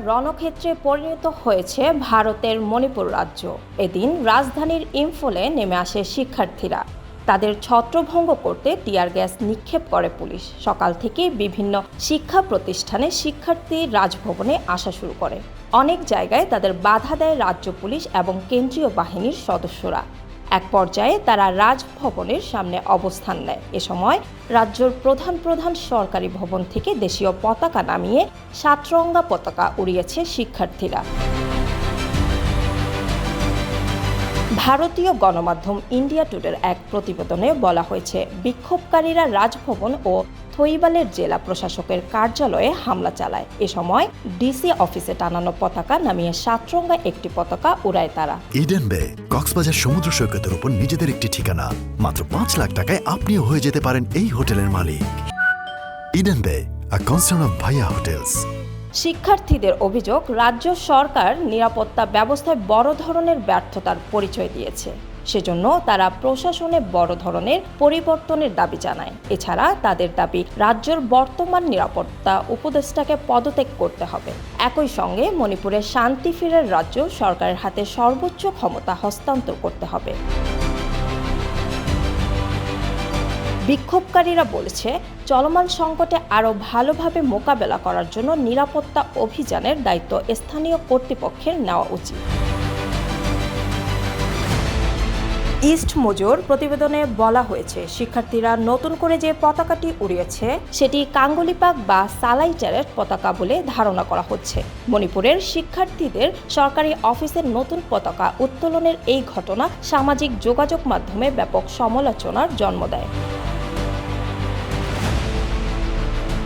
রণক্ষেত্রে পরিণত হয়েছে ভারতের মণিপুর রাজ্য। এদিন রাজধানীর ইম্ফলে নেমে আসে শিক্ষার্থীরা। তাদের ছত্রভঙ্গ করতে টিয়ার গ্যাস নিক্ষেপ করে পুলিশ। সকাল থেকে বিভিন্ন শিক্ষা প্রতিষ্ঠানে শিক্ষার্থী রাজভবনে আসা শুরু করে। অনেক জায়গায় তাদের বাধা দেয় রাজ্য পুলিশ এবং কেন্দ্রীয় বাহিনীর সদস্যরা। এক পর্যায়ে তারা রাজভবনের সামনে অবস্থান নেয়। এ সময় রাজ্যের প্রধান সরকারি ভবন থেকে দেশীয় পতাকা নামিয়ে সাতরঙ্গা পতাকা উড়িয়েছে শিক্ষার্থীরা। ভারতীয় গণমাধ্যম ইন্ডিয়া টুডের এক প্রতিবেদনে বলা হয়েছে, বিক্ষোভকারীরা রাজভবন ও থৈবালের জেলা প্রশাসকের কার্যালয়ে হামলা চালায়। এ সময় ডিসি অফিসে টানানো পতাকা নামিয়ে সাতরঙ্গা একটি পতাকা উড়ায় তারা। ইডেন বে কক্সবাজার সমুদ্র সৈকতের উপর নিজেদের একটি ঠিকানা। মাত্র ৫ লাখ টাকায় আপনিও হয়ে যেতে পারেন এই হোটেলের মালিক। ইডেন বে, আ কনসার্ন অফ ভাইয়া হোটেলস। শিক্ষার্থীদের অভিযোগ, রাজ্য সরকার নিরাপত্তা ব্যবস্থায় বড় ধরনের ব্যর্থতার পরিচয় দিয়েছে। সেজন্য তারা প্রশাসনে বড় ধরনের পরিবর্তনের দাবি জানায়। এছাড়া তাদের দাবি, রাজ্যের বর্তমান নিরাপত্তা উপদেষ্টাকে পদত্যাগ করতে হবে। একই সঙ্গে মণিপুরে শান্তি ফেরার রাজ্য সরকারের হাতে সর্বোচ্চ ক্ষমতা হস্তান্তর করতে হবে। বিক্ষোভকারীরা বলেছে, চলমান সংকটে আরও ভালোভাবে মোকাবেলা করার জন্য নিরাপত্তা অভিযানের দায়িত্ব স্থানীয় কর্তৃপক্ষের নেওয়া উচিত। ইস্ট মোজোর প্রতিবেদনে বলা হয়েছে, শিক্ষার্থীরা নতুন করে যে পতাকাটি উড়িয়েছে সেটি কাঙ্গলিপাক বা সালাইটারের পতাকা বলে ধারণা করা হচ্ছে। মণিপুরের শিক্ষার্থীদের সরকারি অফিসের নতুন পতাকা উত্তোলনের এই ঘটনা সামাজিক যোগাযোগ মাধ্যমে ব্যাপক সমালোচনার জন্ম দেয়।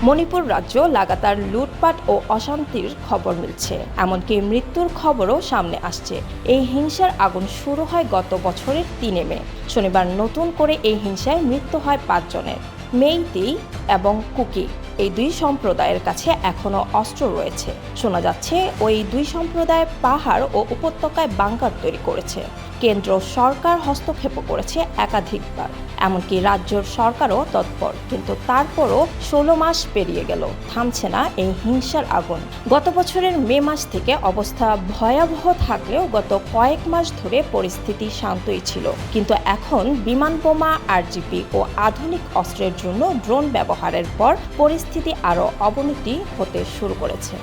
মণিপুর রাজ্য লাগাতার লুটপাট ও অশান্তির খবর মিলছে, এমনকি মৃত্যুর খবরও সামনে আসছে। এই হিংসার আগুন শুরু হয় গত বছরের ৩ মে। শনিবার নতুন করে এই হিংসায় মৃত্যু হয় ৫ জনের। মেইতেই এবং কুকি এই দুই সম্প্রদায়ের কাছে এখনও অস্ত্র রয়েছে। শোনা যাচ্ছে ওই দুই সম্প্রদায় পাহাড় ও উপত্যকায় বাংকার তৈরি করেছে। কেন্দ্র সরকার হস্তক্ষেপ করেছে একাধিকবার, এমনকি রাজ্যের সরকারও তৎপর। কিন্তু তারপরও ১৬ মাস পেরিয়ে গেল, থামছে না এই হিংসার আগুন। গত বছরের মে মাস থেকে অবস্থা ভয়াবহ থাকলেও গত কয়েক মাস ধরে পরিস্থিতি শান্তই ছিল। কিন্তু এখন বিমান বোমা, আরজিপি ও আধুনিক অস্ত্রের জন্য ড্রোন ব্যবহারের পর পরিস্থিতি আরও অবনতি হতে শুরু করেছে।